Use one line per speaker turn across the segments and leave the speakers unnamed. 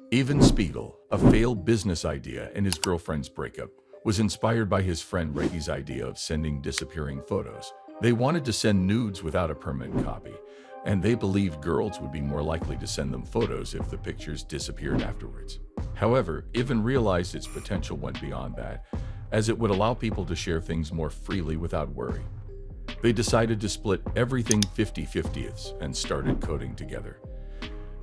Even Spiegel, a failed business idea and his girlfriend's breakup, was inspired by his friend Reggie's idea of sending disappearing photos. They wanted to send nudes without a permanent copy, and they believed girls would be more likely to send them photos if the pictures disappeared afterwards. However, Ivan realized its potential went beyond that, as it would allow people to share things more freely without worry. They decided to split everything 50-50ths and started coding together.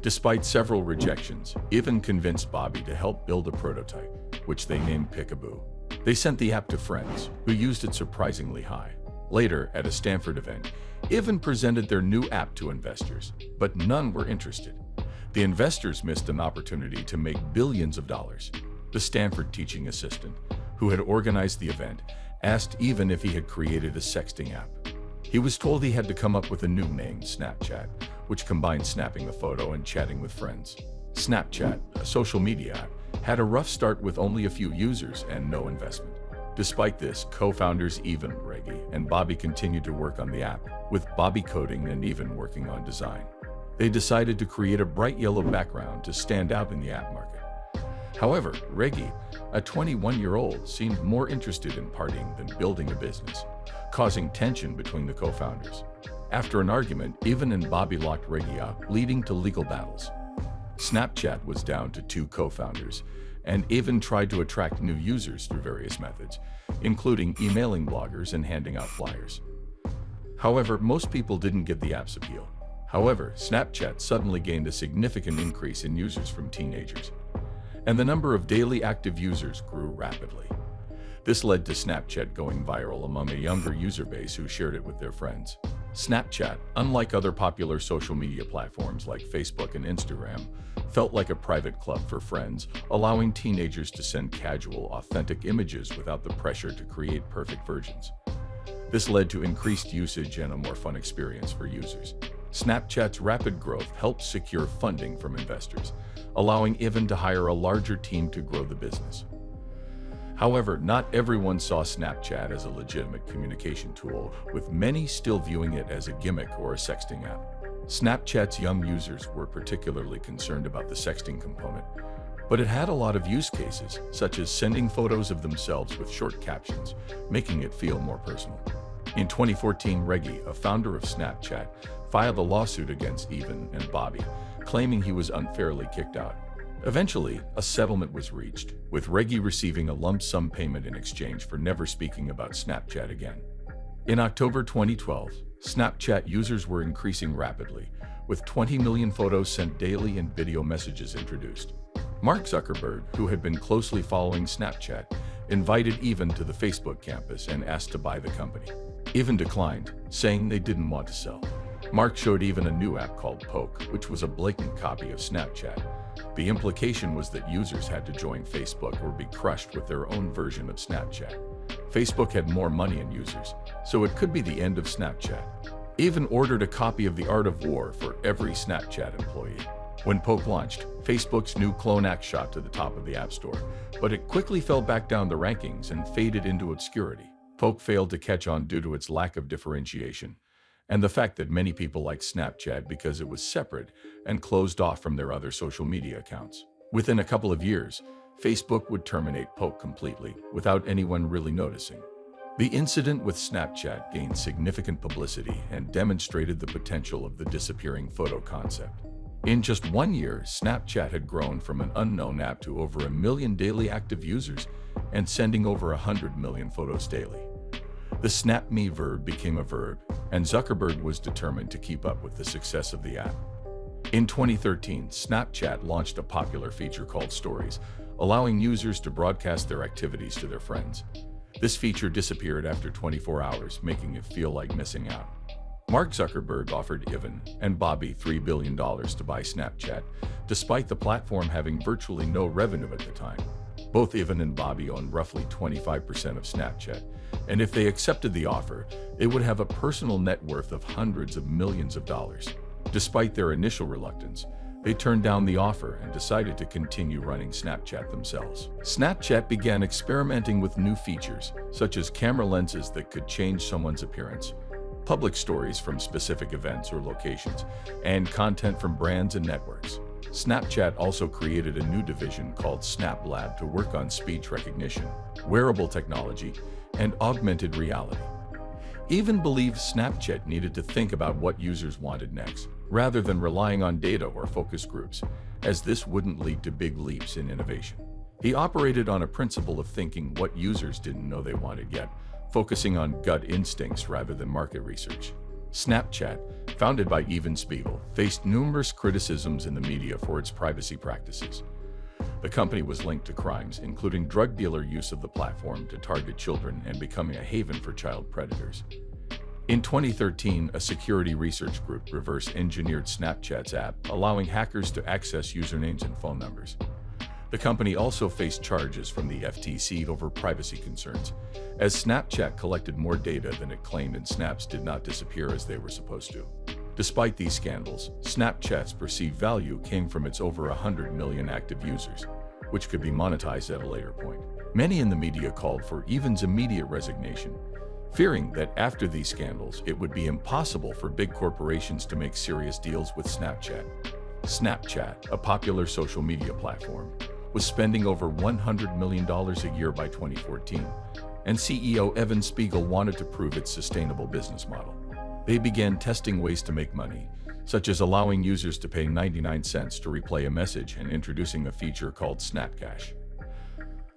Despite several rejections, Ivan convinced Bobby to help build a prototype, which they named Peekaboo. They sent the app to friends, who used it surprisingly high. Later, at a Stanford event, Ivan presented their new app to investors, but none were interested. The investors missed an opportunity to make billions of dollars. The Stanford teaching assistant, who had organized the event, asked Ivan if he had created a sexting app. He was told he had to come up with a new name, Snapchat, which combined snapping a photo and chatting with friends. Snapchat, a social media app, had a rough start with only a few users and no investment. Despite this, co-founders Ivan, Reggie, and Bobby continued to work on the app, with Bobby coding and Ivan working on design. They decided to create a bright yellow background to stand out in the app market. However, Reggie, a 21-year-old, seemed more interested in partying than building a business, causing tension between the co-founders. After an argument, Ivan and Bobby locked Reggie up, leading to legal battles. Snapchat was down to 2 co-founders, and Ivan tried to attract new users through various methods, including emailing bloggers and handing out flyers. However, most people didn't get the app's appeal. However, Snapchat suddenly gained a significant increase in users from teenagers, and the number of daily active users grew rapidly. This led to Snapchat going viral among a younger user base who shared it with their friends. Snapchat, unlike other popular social media platforms like Facebook and Instagram, felt like a private club for friends, allowing teenagers to send casual, authentic images without the pressure to create perfect versions. This led to increased usage and a more fun experience for users. Snapchat's rapid growth helped secure funding from investors, allowing Ivan to hire a larger team to grow the business. However, not everyone saw Snapchat as a legitimate communication tool, with many still viewing it as a gimmick or a sexting app. Snapchat's young users were particularly concerned about the sexting component, but it had a lot of use cases, such as sending photos of themselves with short captions, making it feel more personal. In 2014, Reggie, a founder of Snapchat, filed a lawsuit against Ivan and Bobby, claiming he was unfairly kicked out. Eventually, a settlement was reached, with Reggie receiving a lump sum payment in exchange for never speaking about Snapchat again. In October 2012, Snapchat users were increasing rapidly, with 20 million photos sent daily and video messages introduced. Mark Zuckerberg, who had been closely following Snapchat, invited Ivan to the Facebook campus and asked to buy the company. Ivan declined, saying they didn't want to sell. Mark showed Ivan a new app called Poke, which was a blatant copy of Snapchat. The implication was that users had to join Facebook or be crushed with their own version of Snapchat. Facebook had more money and users, so it could be the end of Snapchat. Ivan ordered a copy of The Art of War for every Snapchat employee. When Poke launched, Facebook's new clone app shot to the top of the App Store, but it quickly fell back down the rankings and faded into obscurity. Poke failed to catch on due to its lack of differentiation, and the fact that many people liked Snapchat because it was separate and closed off from their other social media accounts. Within a couple of years, Facebook would terminate Poke completely, without anyone really noticing. The incident with Snapchat gained significant publicity and demonstrated the potential of the disappearing photo concept. In just 1 year, Snapchat had grown from an unknown app to over 1 million daily active users and sending over 100 million photos daily. The Snap Me verb became a verb, and Zuckerberg was determined to keep up with the success of the app. In 2013, Snapchat launched a popular feature called Stories, allowing users to broadcast their activities to their friends. This feature disappeared after 24 hours, making it feel like missing out. Mark Zuckerberg offered Ivan and Bobby $3 billion to buy Snapchat, despite the platform having virtually no revenue at the time. Both Ivan and Bobby own roughly 25% of Snapchat, and if they accepted the offer, it would have a personal net worth of hundreds of millions of dollars. Despite their initial reluctance, they turned down the offer and decided to continue running Snapchat themselves. Snapchat began experimenting with new features, such as camera lenses that could change someone's appearance, public stories from specific events or locations, and content from brands and networks. Snapchat also created a new division called Snap Lab to work on speech recognition, wearable technology, and augmented reality. Even believed Snapchat needed to think about what users wanted next, rather than relying on data or focus groups, as this wouldn't lead to big leaps in innovation. He operated on a principle of thinking what users didn't know they wanted yet, focusing on gut instincts rather than market research. Snapchat, founded by Evan Spiegel, faced numerous criticisms in the media for its privacy practices. The company was linked to crimes, including drug dealer use of the platform to target children and becoming a haven for child predators. In 2013, a security research group reverse-engineered Snapchat's app, allowing hackers to access usernames and phone numbers. The company also faced charges from the FTC over privacy concerns, as Snapchat collected more data than it claimed and snaps did not disappear as they were supposed to. Despite these scandals, Snapchat's perceived value came from its over 100 million active users, which could be monetized at a later point. Many in the media called for Evan's immediate resignation, fearing that after these scandals, it would be impossible for big corporations to make serious deals with Snapchat. Snapchat, a popular social media platform, was spending over $100 million a year by 2014, and CEO Evan Spiegel wanted to prove its sustainable business model. They began testing ways to make money, such as allowing users to pay 99 cents to replay a message and introducing a feature called Snapcash.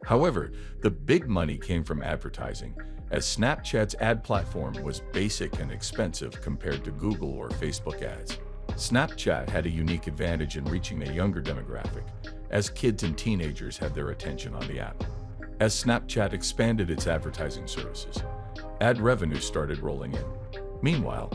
However, the big money came from advertising, as Snapchat's ad platform was basic and expensive compared to Google or Facebook ads. Snapchat had a unique advantage in reaching a younger demographic, as kids and teenagers had their attention on the app. As Snapchat expanded its advertising services, ad revenue started rolling in. Meanwhile,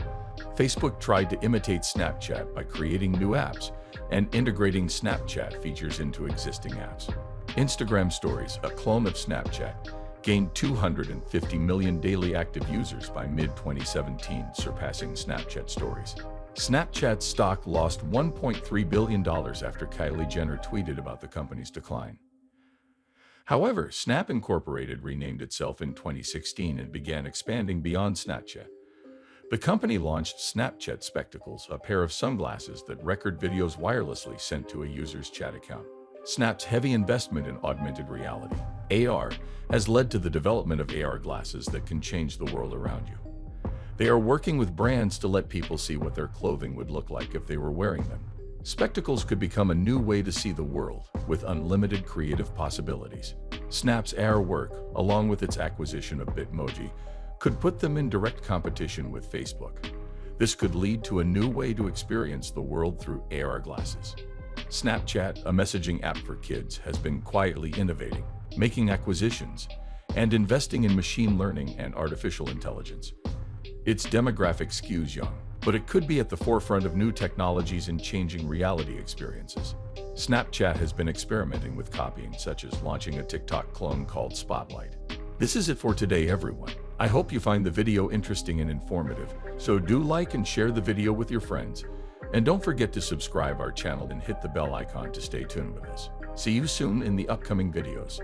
Facebook tried to imitate Snapchat by creating new apps and integrating Snapchat features into existing apps. Instagram Stories, a clone of Snapchat, gained 250 million daily active users by mid-2017, surpassing Snapchat Stories. Snapchat's stock lost $1.3 billion after Kylie Jenner tweeted about the company's decline. However, Snap Incorporated renamed itself in 2016 and began expanding beyond Snapchat. The company launched Snapchat Spectacles, a pair of sunglasses that record videos wirelessly sent to a user's chat account. Snap's heavy investment in augmented reality, AR, has led to the development of AR glasses that can change the world around you. They are working with brands to let people see what their clothing would look like if they were wearing them. Spectacles could become a new way to see the world, with unlimited creative possibilities. Snap's AR work, along with its acquisition of Bitmoji, could put them in direct competition with Facebook. This could lead to a new way to experience the world through AR glasses. Snapchat, a messaging app for kids, has been quietly innovating, making acquisitions, and investing in machine learning and artificial intelligence. Its demographic skews young, but it could be at the forefront of new technologies and changing reality experiences. Snapchat has been experimenting with copying, such as launching a TikTok clone called Spotlight. This is it for today, everyone. I hope you find the video interesting and informative, so do like and share the video with your friends. And don't forget to subscribe our channel and hit the bell icon to stay tuned with us. See you soon in the upcoming videos.